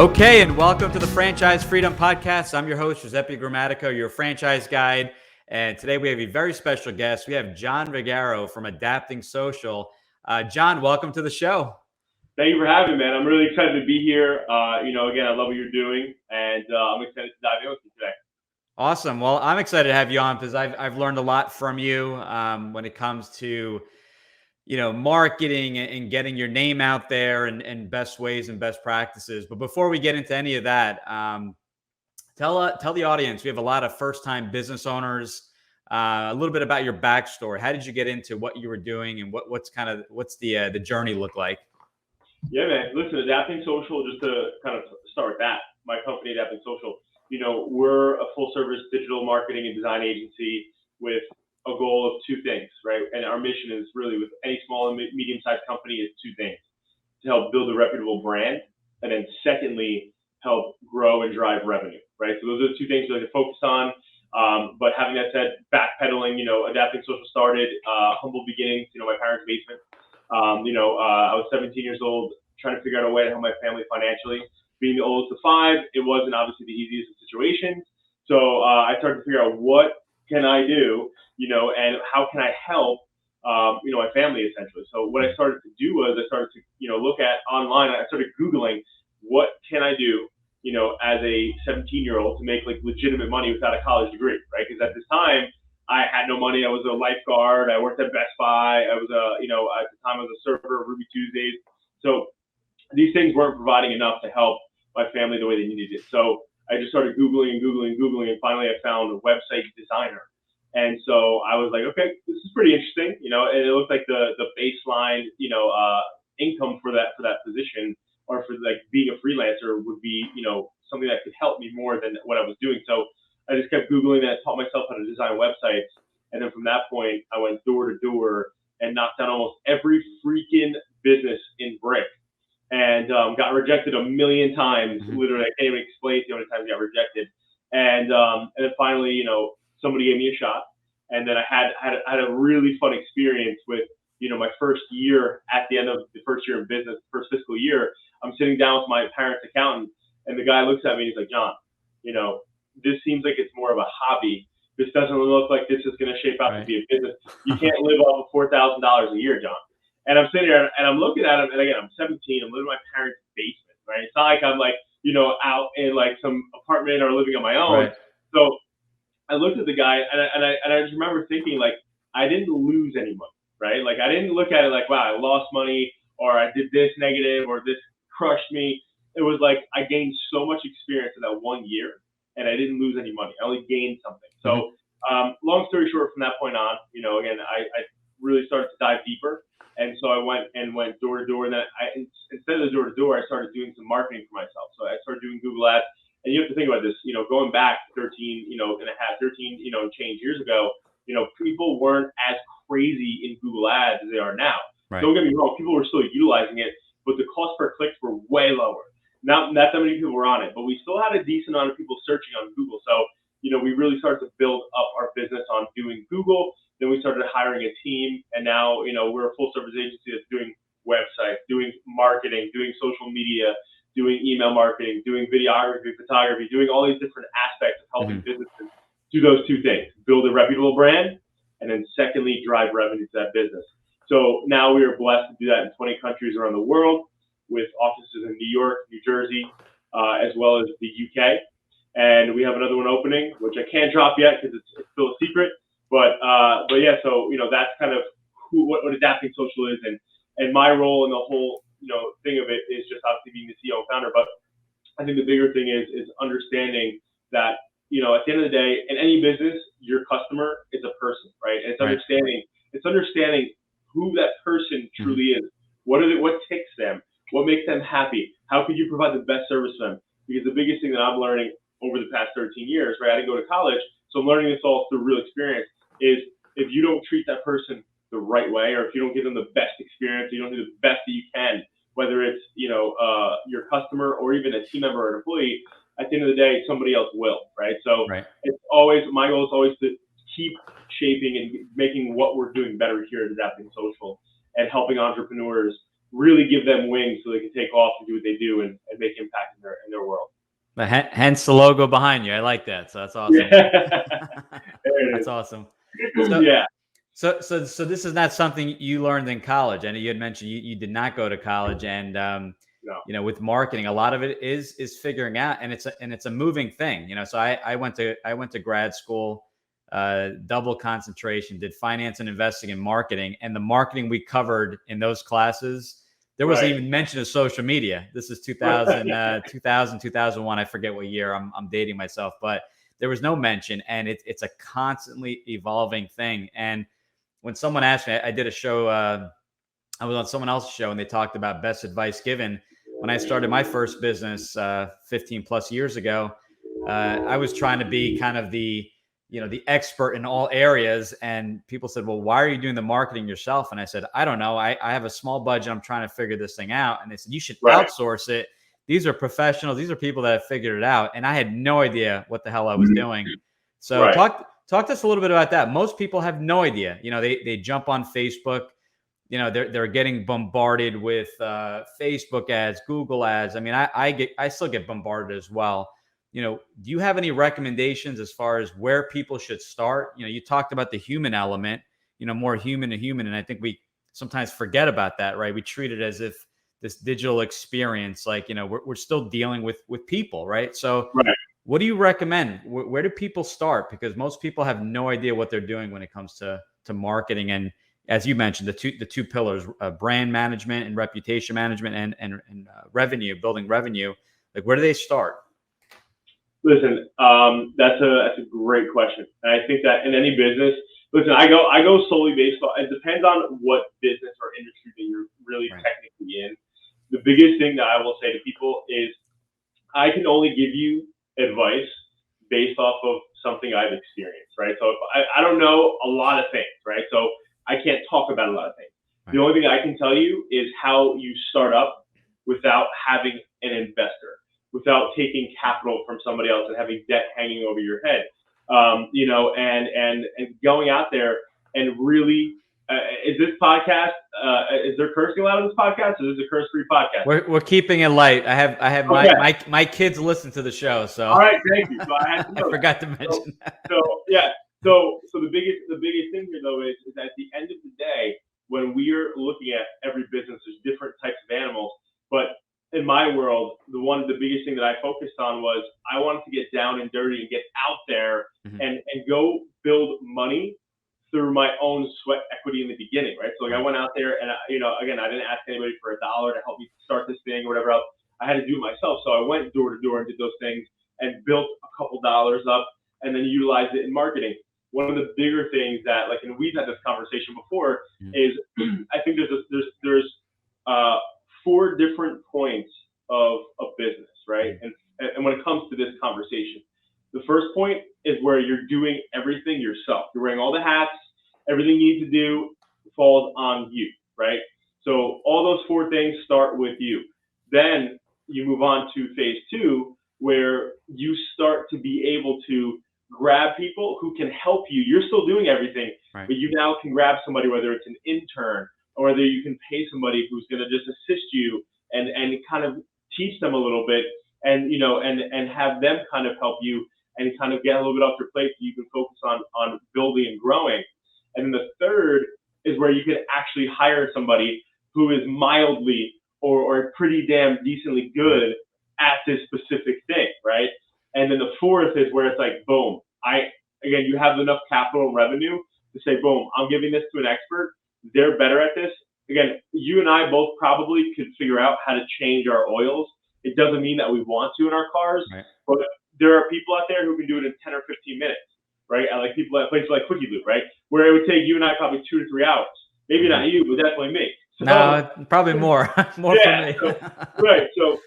Okay, and welcome to the Franchise Freedom Podcast. I'm your host, Giuseppe Grammatico, your franchise guide. And today we have a very special guest. We have John Vergaro from Adapting Social. John, welcome to the show. Thank you for having me, man. I'm really excited to be here. Again, I love what you're doing, and I'm excited to dive in with you today. Awesome. Well, I'm excited to have you on because I've learned a lot from you when it comes to marketing and getting your name out there and best ways and best practices. But before we get into any of that, tell the audience, we have a lot of first-time business owners, a little bit about your backstory. How did you get into what you were doing, and what's the journey look like? Yeah, man. Listen, Adapting Social, just to kind of start with that, my company, Adapting Social, we're a full-service digital marketing and design agency with a goal of two things, right? And our mission is really, with any small and medium-sized company, is two things: to help build a reputable brand, and then secondly, help grow and drive revenue, right? So those are the two things we like to focus on. But having that said, backpedaling, Adapting Social started humble beginnings, my parents' basement. I was 17 years old, trying to figure out a way to help my family financially. Being the oldest of five, it wasn't obviously the easiest of situations. So I started to figure out, what can I do, and how can I help, my family essentially. So what I started to do was I started to, look at online. I started Googling, what can I do, as a 17-year-old to make like legitimate money without a college degree, right? Because at this time, I had no money. I was a lifeguard. I worked at Best Buy. I was at the time I was a server of Ruby Tuesdays. So these things weren't providing enough to help my family the way they needed it. So I just started Googling, and finally I found a website designer. And so I was like, okay, this is pretty interesting, and it looked like the baseline, income for that position, or for like being a freelancer, would be, something that could help me more than what I was doing. So I just kept Googling that, taught myself how to design websites. And then from that point, I went door to door and knocked down almost every freaking business in brick, and got rejected a million times. Mm-hmm. Literally, I can't even explain how many times I got rejected. And then finally, somebody gave me a shot. And then I had a really fun experience with, my first year. At the end of the first year of business, first fiscal year, I'm sitting down with my parents' accountant, and the guy looks at me and he's like, John, this seems like it's more of a hobby. This doesn't look like this is going to shape out to be a business. You can't live off of $4,000 a year, John. And I'm sitting there and I'm looking at him, and again, I'm 17. I'm living in my parents' basement, right? It's not like I'm like, out in like some apartment or living on my own. Right. So I looked at the guy, and I just remember thinking, like, I didn't lose any money, right? Like, I didn't look at it like, wow, I lost money, or I did this negative, or this crushed me. It was like I gained so much experience in that 1 year, and I didn't lose any money. I only gained something. So long story short, from that point on, again, I really started to dive deeper. And so I went door to door, and then instead of the door to door, I started doing some marketing for myself. So I started doing Google Ads. And you have to think about this, going back 13 and change years ago, people weren't as crazy in Google Ads as they are now. Right. Don't get me wrong, people were still utilizing it, but the cost per clicks were way lower. Not that many people were on it, but we still had a decent amount of people searching on Google. So, we really started to build up our business on doing Google. Then we started hiring a team, and now, we're a full service agency that's doing websites, doing marketing, doing social media, doing email marketing, doing videography, photography, doing all these different aspects of helping businesses do those two things: build a reputable brand, and then secondly, drive revenue to that business. So now we are blessed to do that in 20 countries around the world, with offices in New York, New Jersey, as well as the UK. And we have another one opening, which I can't drop yet because it's still a secret. But yeah, so that's kind of what Adapting Social is, and my role in the whole thing of it is just obviously being the CEO and founder. But I think the bigger thing is understanding that at the end of the day, in any business, your customer is a person, right? And it's understanding who that person truly is. What ticks them? What makes them happy? How could you provide the best service to them? Because the biggest thing that I'm learning over the past 13 years, right? I didn't go to college, so I'm learning this all through real experience. Is if you don't treat that person the right way, or if you don't give them the best experience, you don't do the best that you can, whether it's your customer or even a team member or an employee, at the end of the day, somebody else will, right? So it's always, my goal is always to keep shaping and making what we're doing better here at Adapting Social, and helping entrepreneurs really give them wings so they can take off and do what they do and make impact in their world. But hence the logo behind you. I like that. So that's awesome. Yeah. There it That's is. awesome. So, Yeah. so this is not something you learned in college. I know you had mentioned you did not go to college, and No. you know, with marketing, a lot of it is figuring out, and it's a moving thing. You know, so I went to grad school, double concentration, did finance and investing and marketing, and the marketing we covered in those classes. There wasn't Right. even mention of social media. This is 2001. I forget what year. I'm dating myself, but there was no mention, and it's a constantly evolving thing. And when someone asked me, I did a show. I was on someone else's show, and they talked about best advice given. When I started my first business 15 plus years ago, I was trying to be kind of the the expert in all areas, and people said, well, why are you doing the marketing yourself? And I said, I don't know. I have a small budget. I'm trying to figure this thing out. And they said, you should Right. outsource it. These are professionals. These are people that have figured it out. And I had no idea what the hell I was doing. So Right. talk to us a little bit about that. Most people have no idea. You know, they jump on Facebook. You know, they're getting bombarded with Facebook ads, Google ads. I mean, I still get bombarded as well. You know, do you have any recommendations as far as where people should start? You know, you talked about the human element, you know, more human to human. And I think we sometimes forget about that, right? We treat it as if this digital experience, like, you know, we're still dealing with people, right? So Right. what do you recommend? Where do people start? Because most people have no idea what they're doing when it comes to marketing. And as you mentioned, the two pillars, brand management and reputation management, and revenue, building revenue. Like, where do they start? Listen, that's a great question, and I think that in any business, listen, I go solely based on, it depends on what business or industry that you're really Right. technically in. The biggest thing that I will say to people is I can only give you advice based off of something I've experienced, right? So if I don't know a lot of things, right? So I can't talk about a lot of things. The Right. only thing I can tell you is how you start up without having an investor, without taking capital from somebody else and having debt hanging over your head. You know, and going out there and really, is this podcast, is there cursing allowed in this podcast, or is this a curse-free podcast? We're keeping it light. I have Okay. my kids listen to the show, so All right, thank you. So I had to I know that. forgot to mention that. So yeah, so the biggest thing here though is at the end of the day, when we are looking at every business, there's different types of animals. But in my world, the biggest thing that I focused on was I wanted to get down and dirty and get out there Mhm. and go build money through my own sweat equity in the beginning, right? So like I went out there and again, I didn't ask anybody for $1 to help me start this thing or whatever else. I had to do it myself. So I went door to door and did those things and built a couple dollars up and then utilized it in marketing. One of the bigger things that, like, and we've had this conversation before, Mhm. is I think there's 4 different points of business, right? And when it comes to this conversation, the first point is where you're doing everything yourself. You're wearing all the hats. Everything you need to do falls on you, right? So all those 4 things start with you. Then you move on to phase 2, where you start to be able to grab people who can help you. You're still doing everything, Right. but you now can grab somebody, whether it's an intern or whether you can pay somebody who's going to just assist you and kind of teach them a little bit, and and have them kind of help you and kind of get a little bit off your plate so you can focus on building and growing. And then the third is where you can actually hire somebody who is mildly or pretty damn decently good at this specific thing, right? And then the fourth is where it's like, boom, again, you have enough capital and revenue to say, boom, I'm giving this to an expert. They're better at this. Again, you and I both probably could figure out how to change our oils. It doesn't mean that we want to in our cars, Right. but there are people out there who can do it in 10 or 15 minutes, right? And like people at places like Quickie Loop, right? Where it would take you and I probably 2 to 3 hours. Maybe not you, but definitely me. So, No, probably more more for yeah, me. so, right. So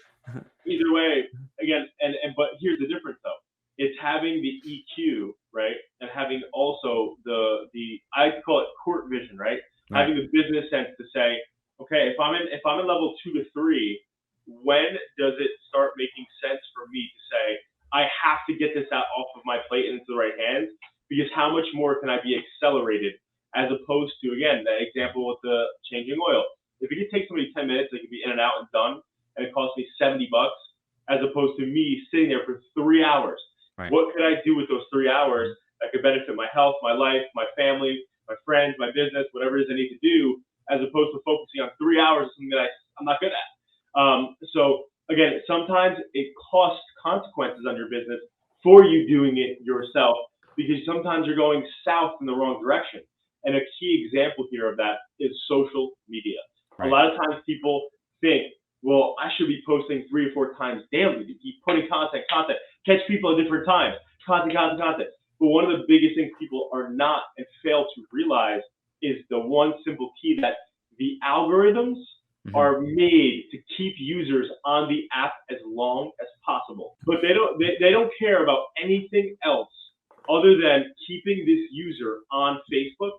either way, again, but here's the difference though. It's having the EQ, right? And having also the I call it court vision, right? Right. Having the business sense to say, okay, if I'm in level 2 to 3, when does it start making sense for me to say, I have to get this out off of my plate and into the right hands? Because how much more can I be accelerated, as opposed to, again, that example with the changing oil. If it could take somebody 10 minutes, they could be in and out and done, and it costs me $70, as opposed to me sitting there for 3 hours. Right. What could I do with those 3 hours that could benefit my health, my life, my family, my friends, my business, whatever it is I need to do, as opposed to focusing on 3 hours of something that I'm not good at. So again, sometimes it costs consequences on your business for you doing it yourself, because sometimes you're going south in the wrong direction. And a key example here of that is social media. Right. A lot of times people think, well, I should be posting 3 or 4 times daily to keep putting content, catch people at different times, content. But one of the biggest things people are not and fail to realize is the one simple key that the algorithms are made to keep users on the app as long as possible. But they don't care about anything else other than keeping this user on Facebook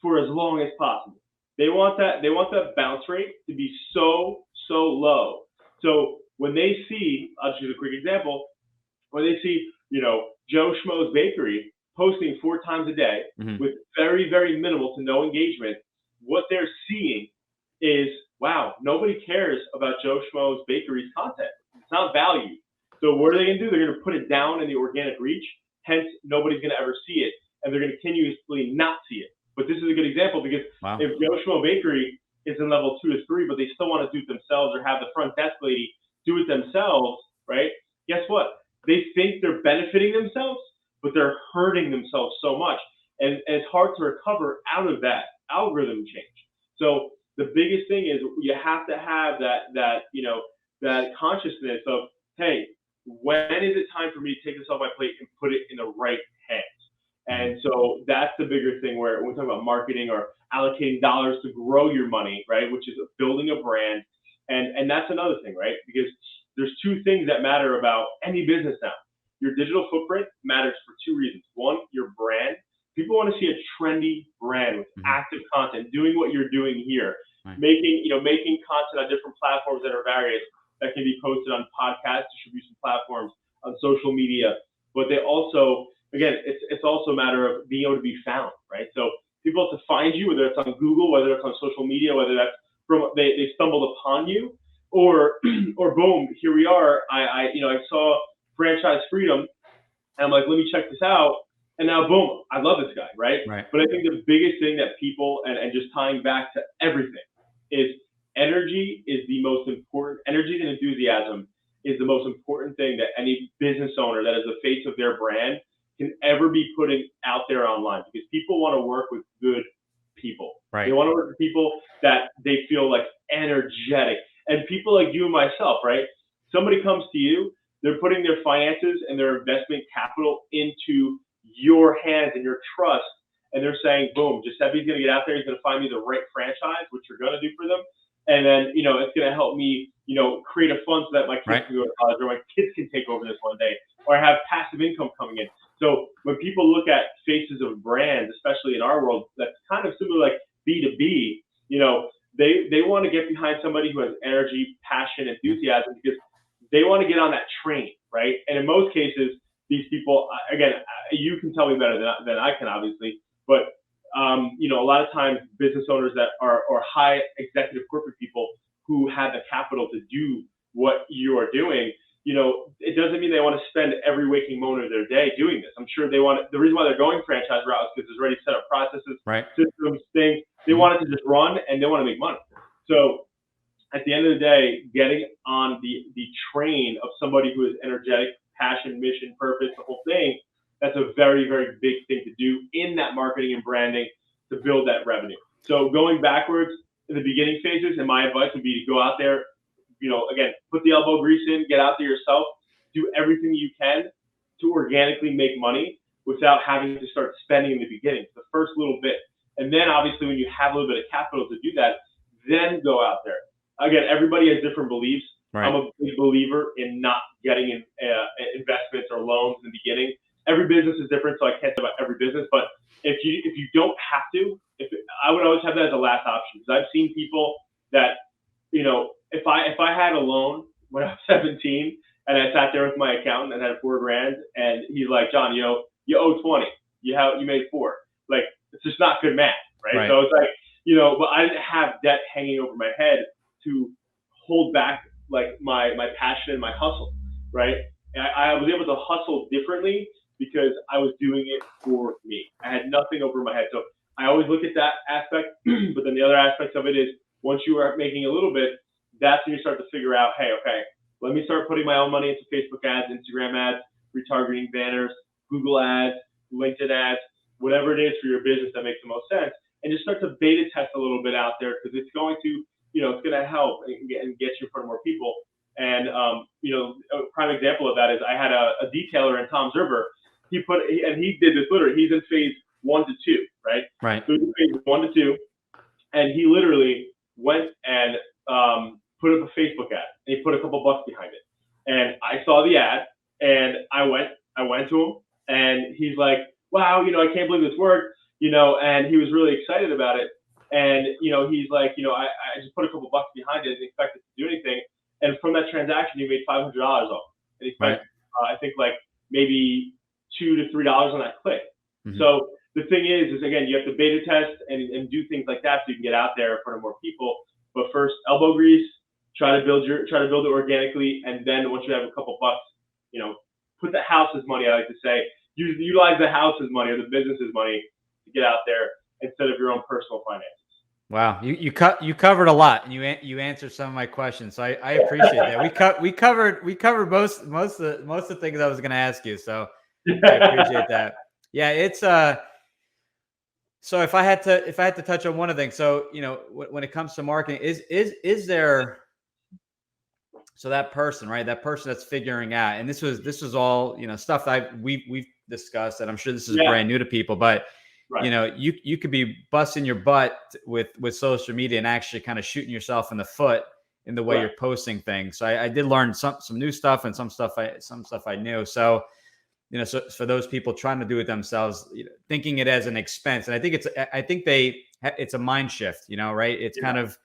for as long as possible. They want that bounce rate to be so low. So when they see, I'll just use a quick example, when they see, Joe Schmo's Bakery posting 4 times a day with very, very minimal to no engagement, what they're seeing is, wow, nobody cares about Joe Schmo's Bakery's content. It's not valued. So what are they going to do? They're going to put it down in the organic reach. Hence, nobody's going to ever see it, and they're going to continuously not see it. But this is a good example, because if Joe Schmo Bakery is in level 2 to 3, but they still want to do it themselves, or have the front desk lady do it themselves, right? Guess what? They think they're benefiting themselves, but they're hurting themselves so much. And it's hard to recover out of that algorithm change. So the biggest thing is you have to have that consciousness of, hey, when is it time for me to take this off my plate and put it in the right hands? And so that's the bigger thing, where when we talk about marketing or allocating dollars to grow your money, right, which is building a brand. And that's another thing, right? Because there's 2 things that matter about any business now. Your digital footprint matters for 2 reasons. One, your brand. People want to see a trendy brand with active content, doing what you're doing here, making content on different platforms that are various, that can be posted on podcast distribution platforms, on social media. But they also, again, it's also a matter of being able to be found, right? So people have to find you, whether it's on Google, whether it's on social media, whether that's from they stumbled upon you, or boom, here we are. I saw Franchise Freedom, and I'm like, let me check this out. And now, boom, I love this guy, right? But I think the biggest thing that people, and just tying back to everything, is energy is the most important. Energy and enthusiasm is the most important thing that any business owner that is the face of their brand can ever be putting out there online, because people want to work with good people. They want to work with people that they feel like energetic, and people like you and myself, right? Somebody comes to you, they're putting their finances and their investment capital into your hands and your trust, and they're saying, boom, Giuseppe's going to get out there, he's going to find me the right franchise, which you're going to do for them, and then it's going to help me create a fund so that my kids can go to college, or my kids can take over this one day, or have passive income coming in. So when people look at faces of brands, especially in our world, that's kind of similar like B2B, they want to get behind somebody who has energy, passion, enthusiasm, because they want to get on that train, right? And in most cases, these people, again, you can tell me better than I can, obviously, but a lot of times business owners that are high executive corporate people who have the capital to do what you are doing, it doesn't mean they want to spend every waking moment of their day doing this. I'm sure the reason why they're going franchise route is because there's already set up processes, systems, things. They want it to just run, and they want to make money. So at the end of the day, getting on the train of somebody who is energetic, passion, mission, purpose, the whole thing, that's a very, very big thing to do in that marketing and branding to build that revenue. So going backwards in the beginning phases, and my advice would be to go out there, again, put the elbow grease in, get out there yourself, do everything you can to organically make money without having to start spending in the beginning, the first little bit. And then obviously when you have a little bit of capital to do that, then go out there. Again, everybody has different beliefs. I'm a big believer in not getting investments or loans in the beginning. Every business is different, so I can't say about every business. But if you don't have to, I would always have that as a last option, because I've seen people that, if I had a loan when I was 17 and I sat there with my accountant and had $4,000, and he's like, John, you owe 20, you made 4. Like, it's just not good math, right? So it's like, but I didn't have debt hanging over my head to hold back like my passion and my hustle. right? And I was able to hustle differently because I was doing it for me. I had nothing over my head. So I always look at that aspect, but then the other aspects of it is once you are making a little bit, that's when you start to figure out, hey, okay, let me start putting my own money into Facebook ads, Instagram ads, retargeting banners, Google ads, LinkedIn ads, whatever it is for your business that makes the most sense, and just start to beta test a little bit out there because it's going to, it's going to help and get you in front of more people. And a prime example of that is I had a detailer in Tom Zerber. He did this literally. He's in phase 1 to 2, right? Right. So he's in phase 1 to 2, and he literally went and put up a Facebook ad, and he put a couple bucks behind it. And I saw the ad, and I went to him, and he's like, "Wow, I can't believe this worked," and he was really excited about it. And he's like, I just put a couple bucks behind it and didn't expect it to do anything. And from that transaction, he made $500 off. And he spent, I think, like maybe $2 to $3 on that click. Mm-hmm. So the thing is again, you have to beta test and do things like that so you can get out there in front of more people. But first, elbow grease, try to build it organically, and then once you have a couple bucks, put the house's money. I like to say, utilize the house's money or the business's money to get out there instead of your own personal finances. Wow, you covered a lot, and you answered some of my questions. So I appreciate that. We covered most of the things I was going to ask you. So I appreciate that. Yeah, it's So if I had to touch on one of the things, so when it comes to marketing, is there, so that person, right? That person that's figuring out, and this was all stuff that we've discussed, and I'm sure this is brand new to people, but right. You could be busting your butt with social media and actually kind of shooting yourself in the foot in the way you're posting things. So I did learn some new stuff and some stuff I knew. So so for those people trying to do it themselves, thinking it as an expense, and I think it's a mind shift, right? It's kind of,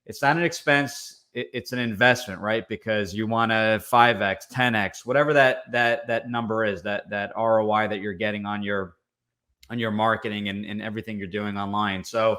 it's not an expense. It's an investment, right? Because you want to 5x, 10x, whatever that number is, that ROI that you're getting on your marketing and everything you're doing online. So,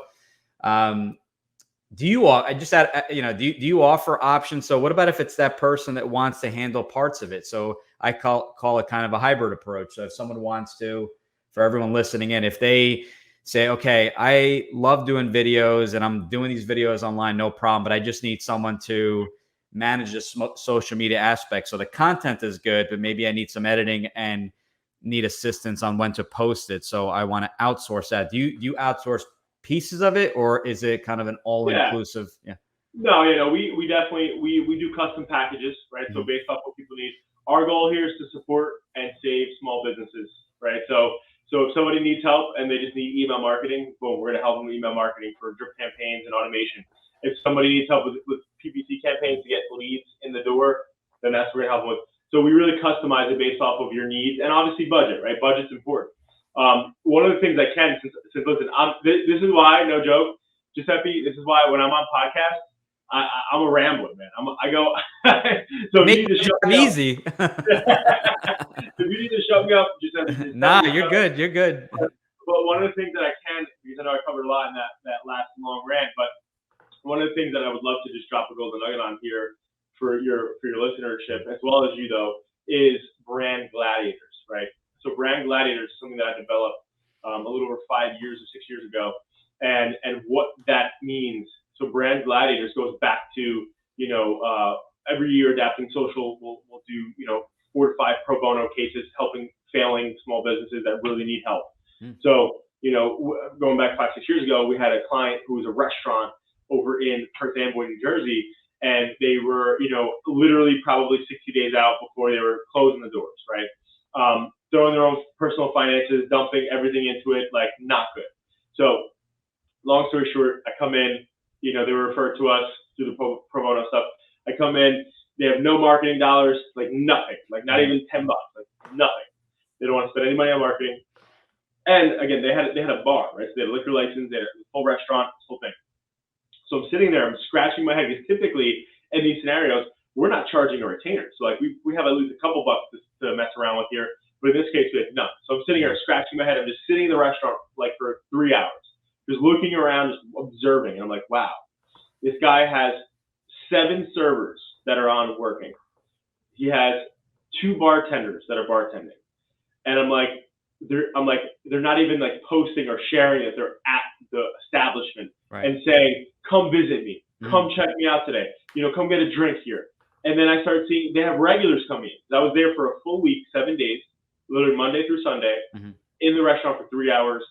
do you offer options? So what about if it's that person that wants to handle parts of it? So I call it kind of a hybrid approach. So if someone wants to, for everyone listening in, if they say, okay, I love doing videos and I'm doing these videos online, no problem, but I just need someone to manage the social media aspect. So the content is good, but maybe I need some editing and need assistance on when to post it. So I want to outsource that. Do you outsource pieces of it, or is it kind of an all-inclusive? Yeah. No, we definitely we do custom packages, right? Mm-hmm. So based off what people need. Our goal here is to support and save small businesses, right? So if somebody needs help and they just need email marketing, boom, we're going to help them with email marketing for drip campaigns and automation. If somebody needs help with PPC campaigns to get leads in the door, then that's what we're going to help them with. So we really customize it based off of your needs and obviously budget, right? Budget's important. One of the things I can, since listen, this is why, no joke, Giuseppe, this is why when I'm on podcasts, I'm a rambler, man. I go. So if you need to shut me easy. If you need to shut me up, Giuseppe. Nah, you're good. You're good. But one of the things that I can, because I know I covered a lot in that last long rant, but one of the things that I would love to just drop a golden nugget on here for your listenership, as well as you though, is brand gladiators, right? So brand gladiators is something that I developed a little over 5 years or 6 years ago, and what that means. So brand gladiators goes back to every year Adapting Social will do 4 to 5 pro bono cases helping failing small businesses that really need help. So going back 5-6 years ago, we had a client who was a restaurant over in Perth Amboy, New Jersey, and they were literally probably 60 days out before they were closing the doors, right? Throwing their own personal finances, dumping everything into it, like not good. So long story short, I come in, they were referred to us through the pro bono stuff. I come in, they have no marketing dollars, like nothing, like not even $10, like nothing. They don't want to spend any money on marketing. And again, they had a bar, right? So they had a liquor license, they had a full restaurant, this whole thing. So I'm sitting there, I'm scratching my head, because typically in these scenarios, we're not charging a retainer. So like we have at least a couple bucks to mess around with here, but in this case, we had none. So I'm sitting here scratching my head. I'm just sitting in the restaurant like for 3 hours, just looking around, just observing. And I'm like, wow, this guy has 7 servers that are on working. He has 2 bartenders that are bartending, and I'm like, they're not even like posting or sharing it. They're at the establishment and saying, "Come visit me, come check me out today. Come get a drink here." And then I started seeing they have regulars coming in. I was there for a full week, 7 days, literally Monday through Sunday, in the restaurant for 3 hours,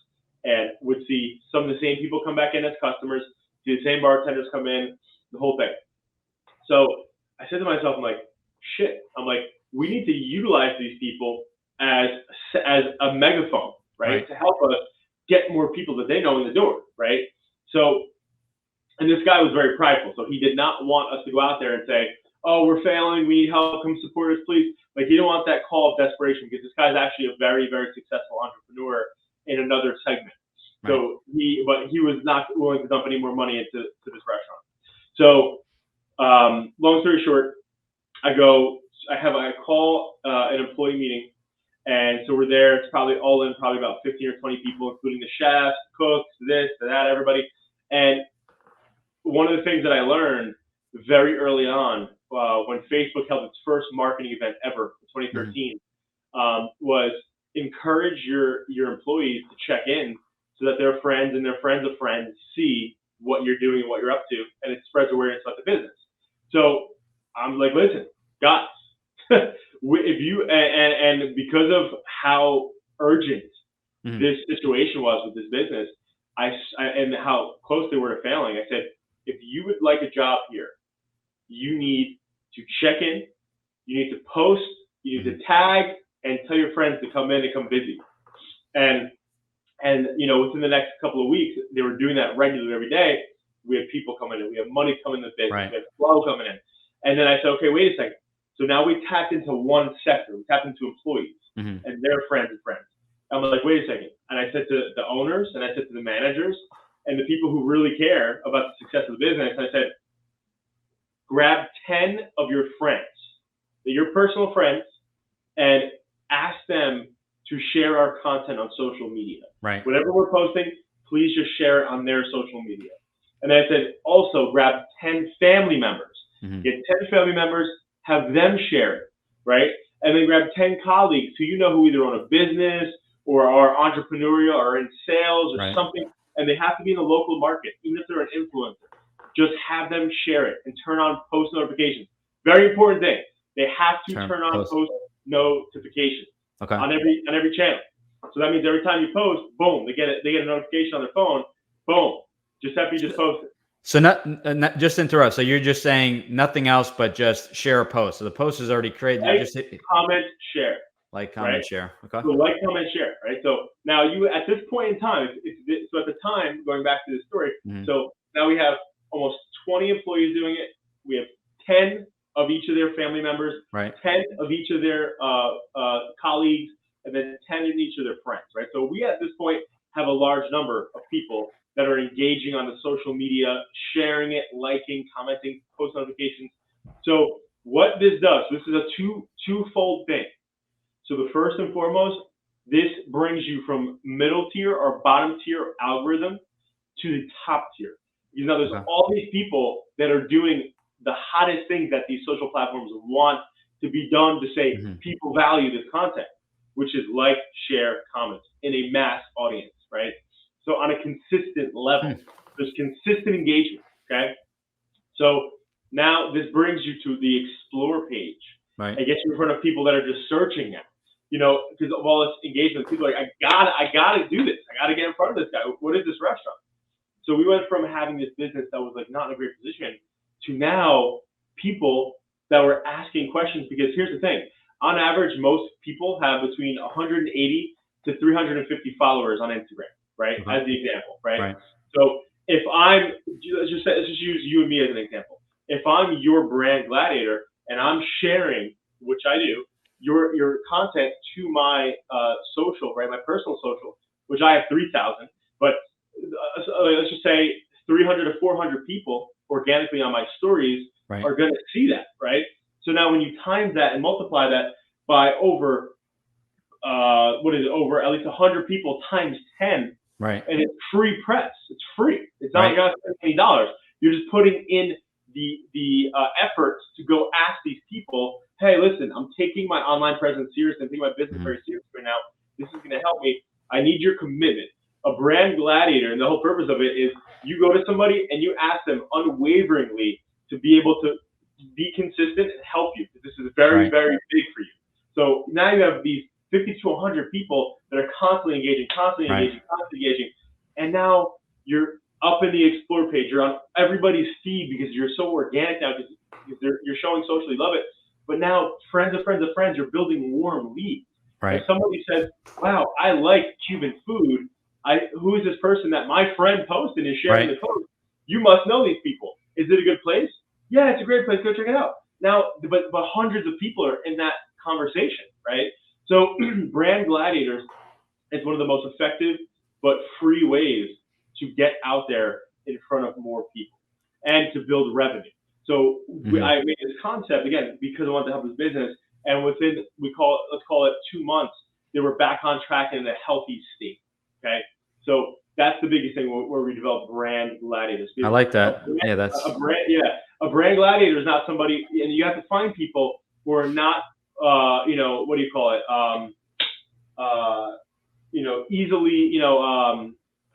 and would see some of the same people come back in as customers, see the same bartenders come in, the whole thing. So I said to myself, I'm like, shit. I'm like, we need to utilize these people as a megaphone, right? To help us get more people that they know in the door, right? So, and this guy was very prideful, so he did not want us to go out there and say, "Oh, we're failing, we need help, come support us, please." Like, he didn't want that call of desperation, because this guy's actually a very, very successful entrepreneur in another segment. So he was not willing to dump any more money into this restaurant. So, long story short, I call an employee meeting, and so we're there. It's probably all in, probably about 15 or 20 people, including the chefs, cooks, this, that, everybody. And one of the things that I learned very early on, when Facebook held its first marketing event ever in 2013, was encourage your employees to check in, so that their friends and their friends of friends see what you're doing and what you're up to, and it spreads awareness about the business. So I'm like, listen, guys, if you and because of how urgent this situation was with this business, and how close they were to failing, I said, if you would like a job here, you need to check in, you need to post, you need to tag, and tell your friends to come in and come visit. And within the next couple of weeks, they were doing that regularly every day. We had people coming in, we had money coming in the business, we had flow coming in. And then I said, okay, wait a second. So now we tapped into one sector. We tapped into employees and their friends and friends. I'm like, wait a second. And I said to the owners, and I said to the managers, and the people who really care about the success of the business, I said, grab 10 of your friends, your personal friends, and ask them to share our content on social media. Whatever we're posting, please just share it on their social media. And I said, also grab 10 family members. Get 10 family members, have them share it, right? And then grab 10 colleagues who who either own a business or are entrepreneurial or in sales or something, and they have to be in the local market, even if they're an influencer. Just have them share it and turn on post notifications. Very important thing. They have to turn on post notifications on every channel. So that means every time you post, boom, they get a notification on their phone. Boom, just after you just post it. So not just interrupt. So you're just saying nothing else but just share a post. So the post is already created. Like, just hit comment, share. Like, comment, share. Okay. So like, comment, share. Right. So now at this point in time, so at the time, going back to the story, so now we have almost 20 employees doing it. We have 10 of each of their family members, 10 of each of their colleagues, and then 10 of each of their friends. Right. So we at this point have a large number of people that are engaging on the social media, sharing it, liking, commenting, post notifications. So what this does, this is a twofold thing. So the first and foremost, this brings you from middle tier or bottom tier algorithm to the top tier. Because now there's all these people that are doing the hottest things that these social platforms want to be done to say people value this content, which is like, share, comment in a mass audience, right? So on a consistent level, there's consistent engagement, okay? So now this brings you to the explore page. It gets you in front of people that are just searching now, because of all this engagement. People are like, I gotta do this. I gotta get in front of this guy. What is this restaurant? So we went from having this business that was like not in a great position to now people that were asking questions, because here's the thing. On average, most people have between 180 to 350 followers on Instagram. Right, as the example, right? So if let's just use you and me as an example. If I'm your brand Gladiator and I'm sharing, which I do, your content to my social, right, my personal social, which I have 3,000, but let's just say 300 to 400 people organically on my stories are going to see that, right? So now when you times that and multiply that by over over at least 100 people times 10. And it's free press. It's free. It's not you're not spending any dollars. You're just putting in the efforts to go ask these people, hey, listen, I'm taking my online presence seriously. I'm taking my business very seriously right now. This is going to help me. I need your commitment. A brand gladiator, and the whole purpose of it is you go to somebody and you ask them unwaveringly to be able to be consistent and help you. This is very, very big for you. So now you have these 50 to 100 people that are constantly engaging, constantly engaging. And now you're up in the explore page. You're on everybody's feed because you're so organic now because you're showing socially love it. But now friends of friends of friends, you're building warm leads. Right. If somebody says, wow, I like Cuban food. Who is this person that my friend posted and is sharing the post? You must know these people. Is it a good place? Yeah, it's a great place. Go check it out. Now, but hundreds of people are in that conversation, right? So brand gladiators is one of the most effective but free ways to get out there in front of more people and to build revenue. So I made this concept again because I wanted to help this business, and within let's call it 2 months, they were back on track in a healthy state. Okay, so that's the biggest thing where we develop brand gladiators. I like that. A brand gladiator is not somebody, and you have to find people who are not, what do you call it? Easily,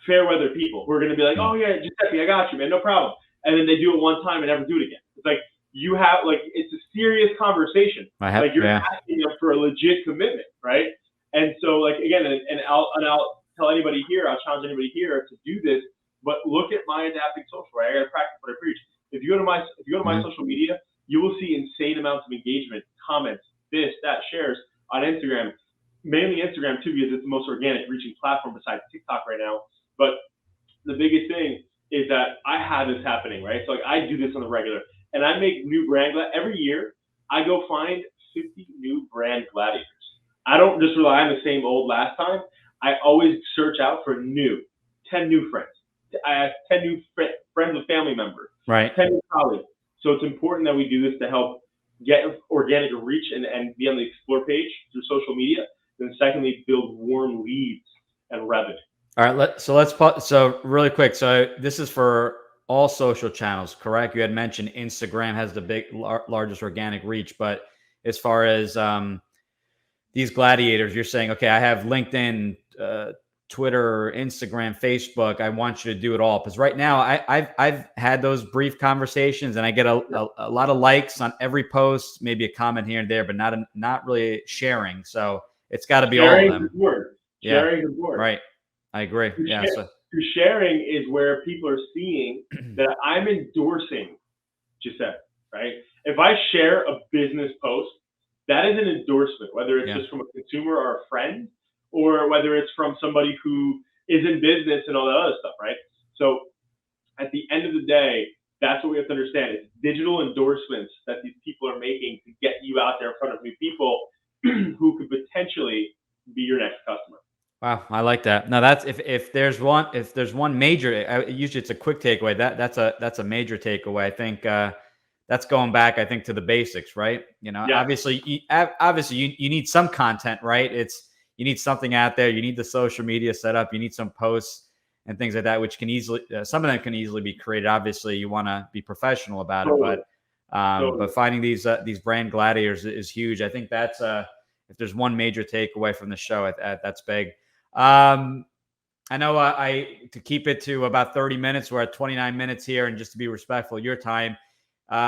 fair weather people who are going to be like, oh yeah, Giuseppe, I got you, man, no problem. And then they do it one time and never do it again. It's like it's a serious conversation. You're asking them for a legit commitment, right? And so again, and I'll tell anybody here, I'll challenge anybody here to do this, but look at my Adapting Social, right? I got to practice what I preach. If you go to my social media, you will see insane amounts of engagement, comments, this, that, shares on Instagram, mainly Instagram too, because it's the most organic reaching platform besides TikTok right now. But the biggest thing is that I have this happening, right? So I do this on the regular, and I make new every year. I go find 50 new brand gladiators. I don't just rely on the same old last time. I always search out for 10 new friends. I have 10 new friends of family members, 10 new colleagues. So it's important that we do this to help get organic reach and be on the explore page through social media. Then secondly, build warm leads and revenue. All right. So really quick. So this is for all social channels, correct? You had mentioned Instagram has the largest organic reach, but as far as these gladiators, you're saying, okay, I have LinkedIn, Twitter, Instagram, Facebook. I want you to do it all, because right now I've had those brief conversations and I get a lot of likes on every post, maybe a comment here and there, but not really sharing. So it's got to be all of them. Sharing is important. Right. I agree. Sharing is where people are seeing that I'm endorsing Giuseppe, right? If I share a business post, that is an endorsement, whether it's just from a consumer or a friend, or whether it's from somebody who is in business and all that other stuff, right? So at the end of the day, that's what we have to understand. It's digital endorsements that these people are making to get you out there in front of new people who could potentially be your next customer. Wow, I like that. Now that's if there's one major, usually it's a quick takeaway. That's a major takeaway. I think that's going back, I think, to the basics, right? Obviously you need some content, right? You need something out there. You need the social media set up. You need some posts and things like that, which can easily some of them can easily be created. Obviously, you want to be professional about it, but finding these brand gladiators is huge. I think that's if there's one major takeaway from the show, that's big. I know to keep it to about 30 minutes, we're at 29 minutes here, and just to be respectful of your time,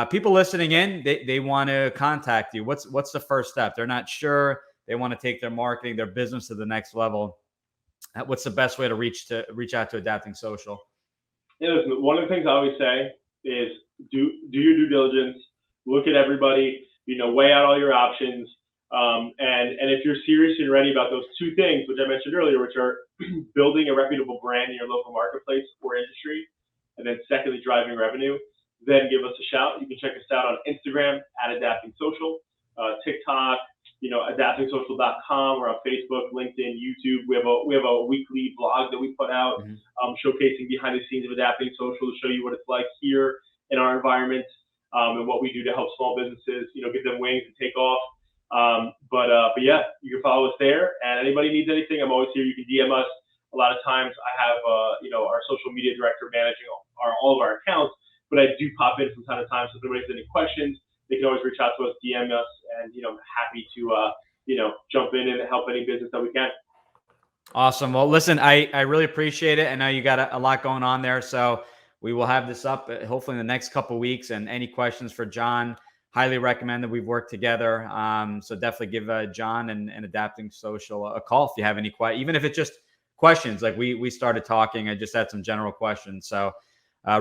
people listening in, they want to contact you. What's the first step? They're not sure. They want to take their marketing, their business to the next level. What's the best way to reach out to Adapting Social? Yeah, listen, one of the things I always say is do your due diligence, look at everybody, weigh out all your options. And if you're serious and ready about those two things, which I mentioned earlier, which are building a reputable brand in your local marketplace or industry, and then secondly, driving revenue, then give us a shout. You can check us out on Instagram at Adapting Social, TikTok, adaptingsocial.com. We're on Facebook, LinkedIn, YouTube. We have a weekly blog that we put out, showcasing behind the scenes of Adapting Social to show you what it's like here in our environment, and what we do to help small businesses, give them wings to take off. But yeah, you can follow us there, and anybody needs anything, I'm always here. You can DM us. A lot of times I have, our social media director managing all of our accounts, but I do pop in from time to time. So if anybody has any questions, they can always reach out to us, DM us, and I'm happy to jump in and help any business that we can. Awesome. Well, listen, I really appreciate it. I know you got a lot going on there, so we will have this up hopefully in the next couple of weeks. And any questions for John, highly recommend that we've worked together. So definitely give John and Adapting Social a call if you have any questions, even if it's just questions. Like we started talking, I just had some general questions. So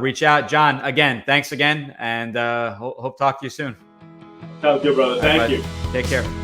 reach out, John. Again, thanks again, and hope to talk to you soon. Sounds good, brother. Thank you. Take care.